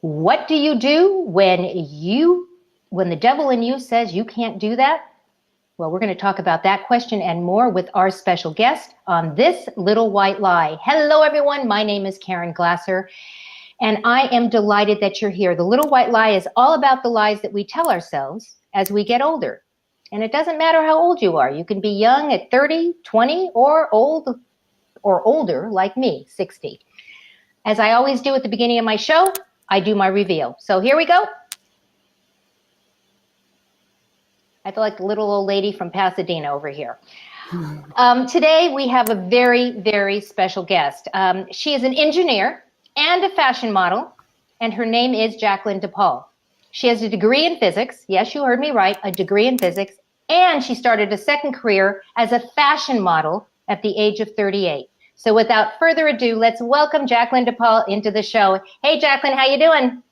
What do you do when the devil in you says you can't do that? Well, we're going to talk about that question and more with our special guest on This Little White Lie. Hello, everyone. My name is Caren Glasser, and I am delighted that you're here. The Little White Lie is all about the lies that we tell ourselves as we get older. And it doesn't matter how old you are. You can be young at 30, 20, or old or older like me, 60. As I always do at the beginning of my show, I do my reveal. So here we go. I feel like the little old lady from Pasadena over here. Today we have a very, very special guest. She is an engineer and a fashion model, and her name is Jacqueline Depaul. She has a degree in physics. Yes, you heard me right, a degree in physics. And she started a second career as a fashion model at the age of 38. So without further ado, let's welcome Jacqueline Depaul into the show. Hey, Jacqueline, how you doing?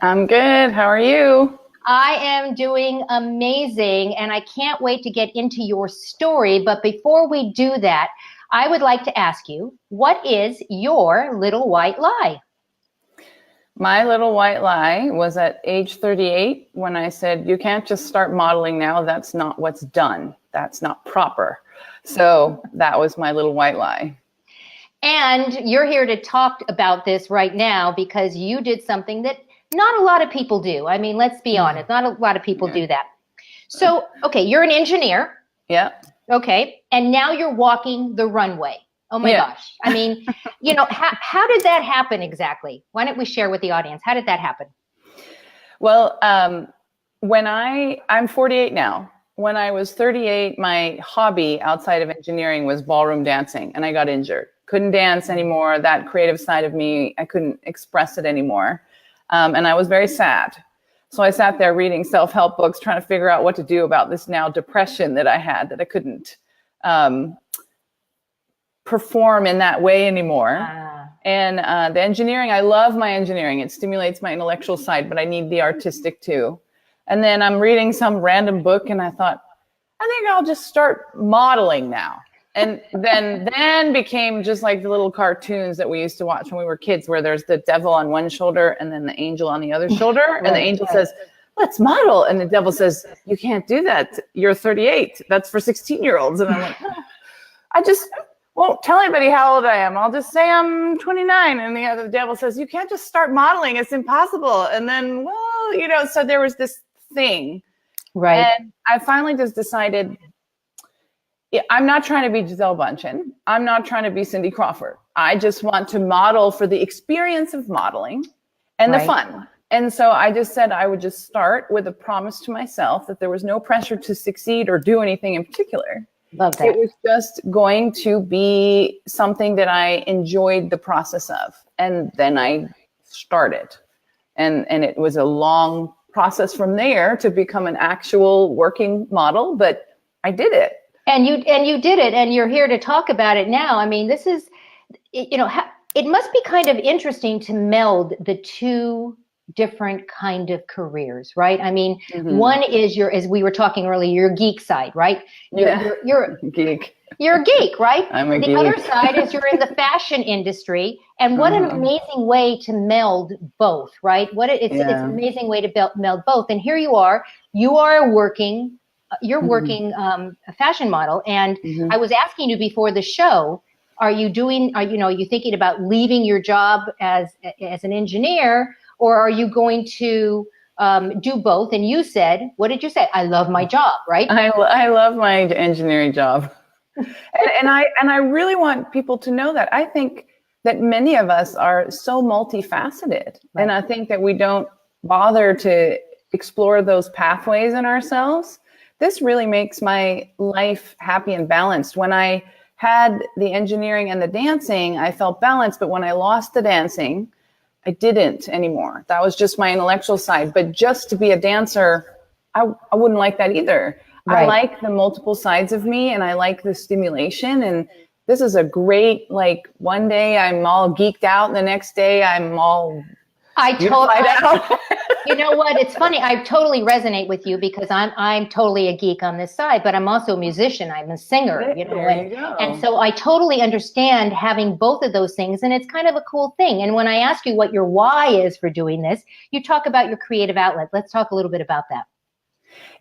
I'm good. How are you? I am doing amazing, and I can't wait to get into your story. But before we do that, I would like to ask you, what is your little white lie? My little white lie was at age 38 when I said, you can't just start modeling now. That's not what's done. That's not proper. So that was my little white lie. And you're here to talk about this right now because you did something that not a lot of people do. I mean, let's be honest, not a lot of people do that. So, okay, you're an engineer. Yeah. Okay, and now you're walking the runway. Oh my gosh. I mean, how did that happen exactly? Why don't we share with the audience? How did that happen? Well, when I'm 48 now. When I was 38, my hobby outside of engineering was ballroom dancing, and I got injured. Couldn't dance anymore. That creative side of me, I couldn't express it anymore. And I was very sad. So I sat there reading self-help books, trying to figure out what to do about this now depression that I had, that I couldn't perform in that way anymore. And the engineering, I love my engineering. It stimulates my intellectual side, but I need the artistic too. And then I'm reading some random book and I thought, I think I'll just start modeling now. And then became just like the little cartoons that we used to watch when we were kids, where there's the devil on one shoulder and then the angel on the other shoulder. Right, and the angel says, let's model. And the devil says, you can't do that. You're 38. That's for 16-year-olds. And I'm like, I just won't tell anybody how old I am. I'll just say I'm 29. And the devil says, you can't just start modeling. It's impossible. And then, so there was this thing. Right. And I finally just decided, I'm not trying to be Gisele Bündchen. I'm not trying to be Cindy Crawford. I just want to model for the experience of modeling and the fun. And so I just said I would just start with a promise to myself that there was no pressure to succeed or do anything in particular. Love that. It was just going to be something that I enjoyed the process of. And then I started. And it was a long process from there to become an actual working model, but I did it. And you did it, and you're here to talk about it now. I mean, this is, it must be kind of interesting to meld the two different kind of careers, right? I mean, one is as we were talking earlier, your geek side, right? You're geek. You're a geek, right? I'm a geek. The other side is you're in the fashion industry, and what an amazing way to meld both, right? It's an amazing way to meld both. And here you are working a fashion model. And I was asking you before the show, are you thinking about leaving your job as an engineer, or are you going to do both? And you said, what did you say? I love my job, right? I love my engineering job. and I really want people to know that. I think that many of us are so multifaceted. Right. And I think that we don't bother to explore those pathways in ourselves. This really makes my life happy and balanced. When I had the engineering and the dancing, I felt balanced. But when I lost the dancing, I didn't anymore. That was just my intellectual side. But just to be a dancer, I wouldn't like that either. Right. I like the multiple sides of me, and I like the stimulation. And this is a great, one day I'm all geeked out, and the next day I'm all I You find out. You know what? It's funny. I totally resonate with you because I'm totally a geek on this side, but I'm also a musician. I'm a singer, you know, There you go. and so I totally understand having both of those things, and it's kind of a cool thing. And when I ask you what your why is for doing this, you talk about your creative outlet. Let's talk a little bit about that.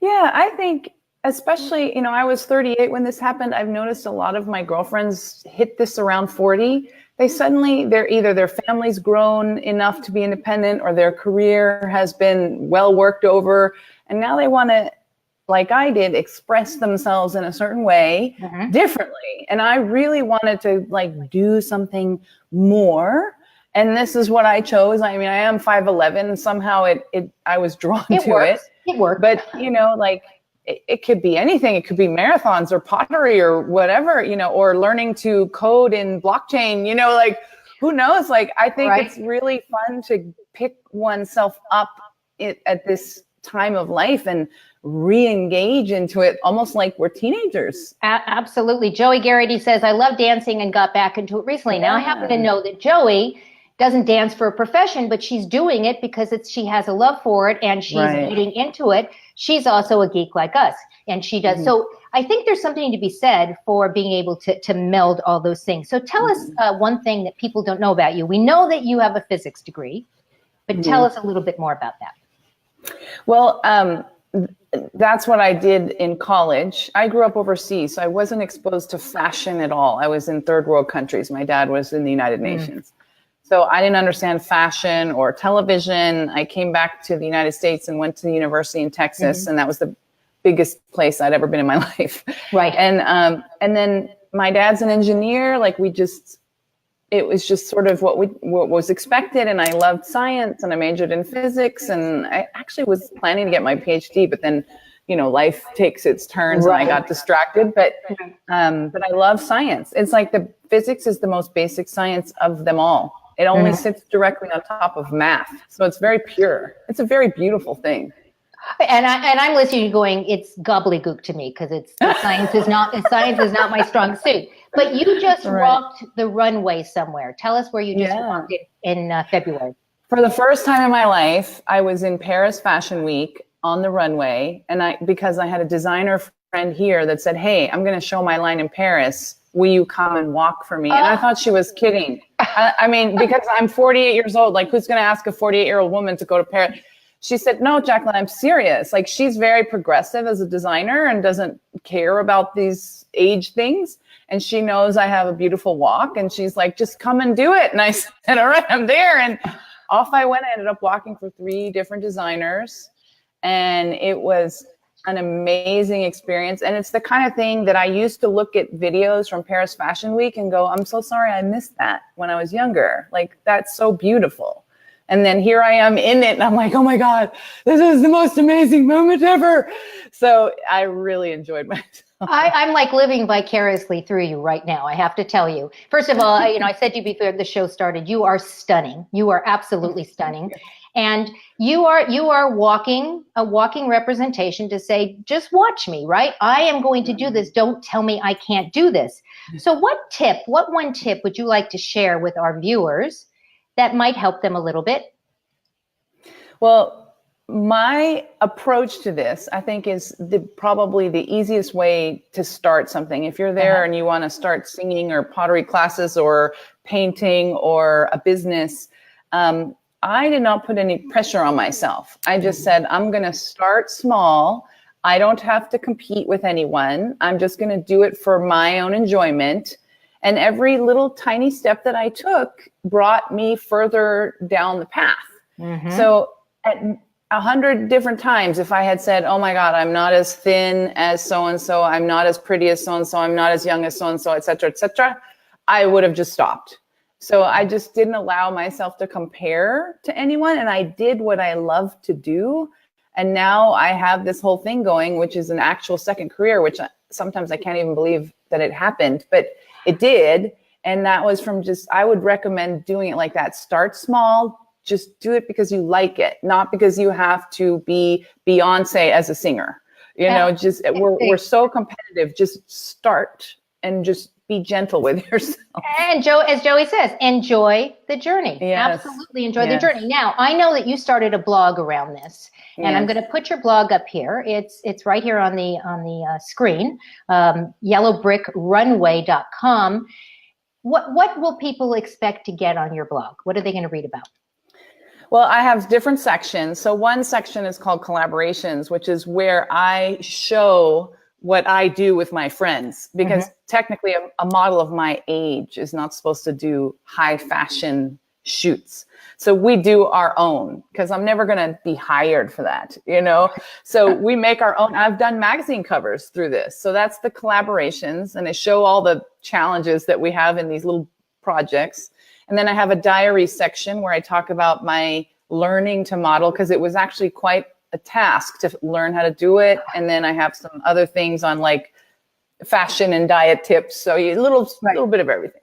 Yeah, I think especially, you know, I was 38 when this happened. I've noticed a lot of my girlfriends hit this around 40. They suddenly, either their family's grown enough to be independent or their career has been well worked over. And now they want to, like I did, express themselves in a certain way differently. And I really wanted to like do something more. And this is what I chose. I mean, I am 5'11", and somehow I was drawn to it. It worked. But, you know, like, it could be anything. It could be marathons or pottery or whatever, you know, or learning to code in blockchain, you know, like who knows? Like, I think it's really fun to pick oneself up at this time of life and re-engage into it almost like we're teenagers. Absolutely. Joey Garrity says, I love dancing and got back into it recently. Now I happen to know that Joey doesn't dance for a profession, but she's doing it because she has a love for it and she's getting into it. She's also a geek like us, and she does. So I think there's something to be said for being able to meld all those things. So tell us one thing that people don't know about you. We know that you have a physics degree, but tell us a little bit more about that. Well, that's what I did in college. I grew up overseas, so I wasn't exposed to fashion at all. I was in third world countries. My dad was in the United Nations. So I didn't understand fashion or television. I came back to the United States and went to the university in Texas, and that was the biggest place I'd ever been in my life. Right. And then my dad's an engineer. Like it was just sort of what was expected. And I loved science, and I majored in physics, and I actually was planning to get my PhD, but then, you know, life takes its turns and I got distracted. But I love science. It's like the physics is the most basic science of them all. It only sits directly on top of math. So it's very pure. It's a very beautiful thing. And I'm listening to going, it's gobbledygook to me because science is not my strong suit. But you just walked the runway somewhere. Tell us where you just walked in February. For the first time in my life, I was in Paris Fashion Week on the runway. And because I had a designer friend here that said, hey, I'm going to show my line in Paris. Will you come and walk for me? And I thought she was kidding. I mean, because I'm 48 years old, like who's going to ask a 48-year-old woman to go to Paris? She said, no, Jacqueline, I'm serious. Like she's very progressive as a designer and doesn't care about these age things. And she knows I have a beautiful walk. And she's like, just come and do it. And I said, all right, I'm there. And off I went. I ended up walking for 3 different designers. And it was an amazing experience. And it's the kind of thing that I used to look at videos from Paris Fashion Week and go, I'm so sorry I missed that when I was younger. Like, that's so beautiful. And then here I am in it and I'm like, oh my God, this is the most amazing moment ever. So I really enjoyed myself. I'm like living vicariously through you right now. I have to tell you. First of all, I said to you before the show started, you are stunning. You are absolutely stunning. And you are a walking representation to say, just watch me, right? I am going to do this. Don't tell me I can't do this. So what one tip would you like to share with our viewers that might help them a little bit? Well, my approach to this, I think, is probably the easiest way to start something. If you're there and you want to start singing or pottery classes or painting or a business, I did not put any pressure on myself. I just said, I'm going to start small. I don't have to compete with anyone. I'm just going to do it for my own enjoyment. And every little tiny step that I took brought me further down the path. So at 100 different times, if I had said, oh my God, I'm not as thin as so-and-so, I'm not as pretty as so-and-so, I'm not as young as so-and-so, et cetera, I would have just stopped. So I just didn't allow myself to compare to anyone. And I did what I love to do. And now I have this whole thing going, which is an actual second career, which sometimes I can't even believe that it happened, but it did. And that was from I would recommend doing it like that. Start small, just do it because you like it, not because you have to be Beyonce as a singer. You know, just we're so competitive. Just start and just be gentle with yourself. And as Joey says, enjoy the journey. Yes. Absolutely enjoy the journey. Now, I know that you started a blog around this, and I'm going to put your blog up here. It's right here on the screen, yellowbrickrunway.com. What will people expect to get on your blog? What are they going to read about? Well, I have different sections. So one section is called collaborations, which is where I show what I do with my friends, because technically a model of my age is not supposed to do high fashion shoots. So we do our own, because I'm never going to be hired for that, you know? So we make our own. I've done magazine covers through this. So that's the collaborations, and I show all the challenges that we have in these little projects. And then I have a diary section where I talk about my learning to model, because it was actually quite a task to learn how to do it. And then I have some other things on like fashion and diet tips. So a little bit of everything.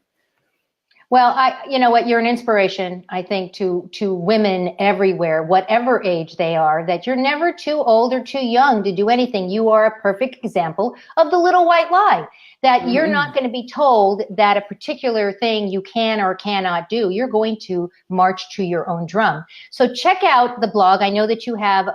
Well, you know what, you're an inspiration, I think, to women everywhere, whatever age they are, that you're never too old or too young to do anything. You are a perfect example of the little white lie, that you're not going to be told that a particular thing you can or cannot do. You're going to march to your own drum. So check out the blog. I know that you have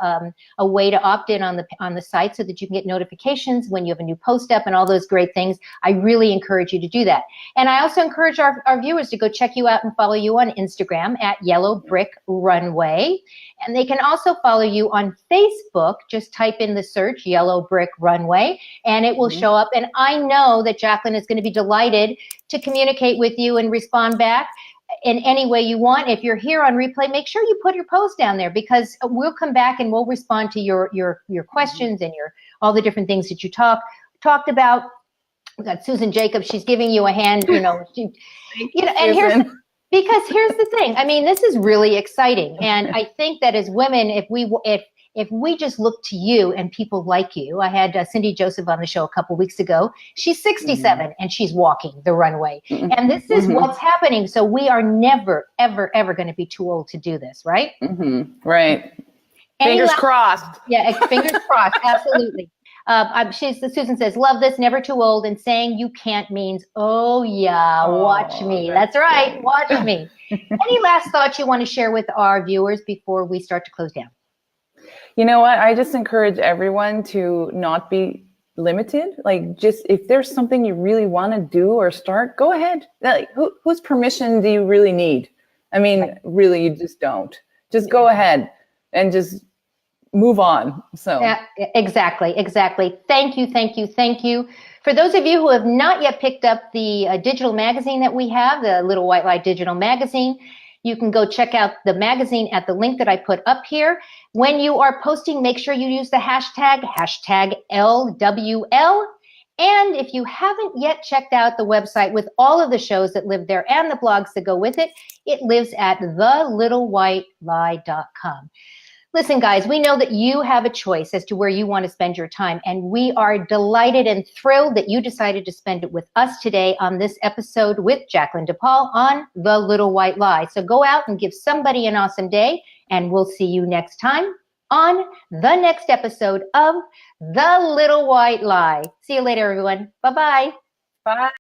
a way to opt in on the site so that you can get notifications when you have a new post up and all those great things. I really encourage you to do that. And I also encourage our viewers to go check you out and follow you on Instagram at Yellow Brick Runway. And they can also follow you on Facebook. Just type in the search Yellow Brick Runway and it will show up. And I know that Jacqueline is going to be delighted to communicate with you and respond back in any way you want. If you're here on replay, make sure you put your post down there, because we'll come back and we'll respond to your questions and all the different things that you talked about. We got Susan Jacobs. She's giving you a hand, you know, and here's the thing. I mean, this is really exciting. And I think that as women, if we just look to you and people like you, I had Cindy Joseph on the show a couple weeks ago. She's 67 and she's walking the runway. And this is what's happening. So we are never, ever, ever going to be too old to do this, right? Right. Fingers crossed. Yeah, fingers crossed. Absolutely. Susan says, love this, never too old, and saying you can't means, oh yeah, watch me. That's right, watch me. Any last thoughts you want to share with our viewers before we start to close down? You know what? I just encourage everyone to not be limited. Like, just if there's something you really want to do or start, go ahead. Like, whose permission do you really need? I mean, really, you just don't. Just go ahead and just move on. So yeah, exactly. Thank you. For those of you who have not yet picked up the digital magazine that we have, the Little White Lie digital magazine, you can go check out the magazine at the link that I put up here. When you are posting, make sure you use the hashtag LWL. And if you haven't yet checked out the website with all of the shows that live there and the blogs that go with it, it lives at thelittlewhitelie.com. Listen, guys, we know that you have a choice as to where you want to spend your time, and we are delighted and thrilled that you decided to spend it with us today on this episode with Jacqueline Depaul on The Little White Lie. So go out and give somebody an awesome day, and we'll see you next time on the next episode of The Little White Lie. See you later, everyone. Bye-bye. Bye.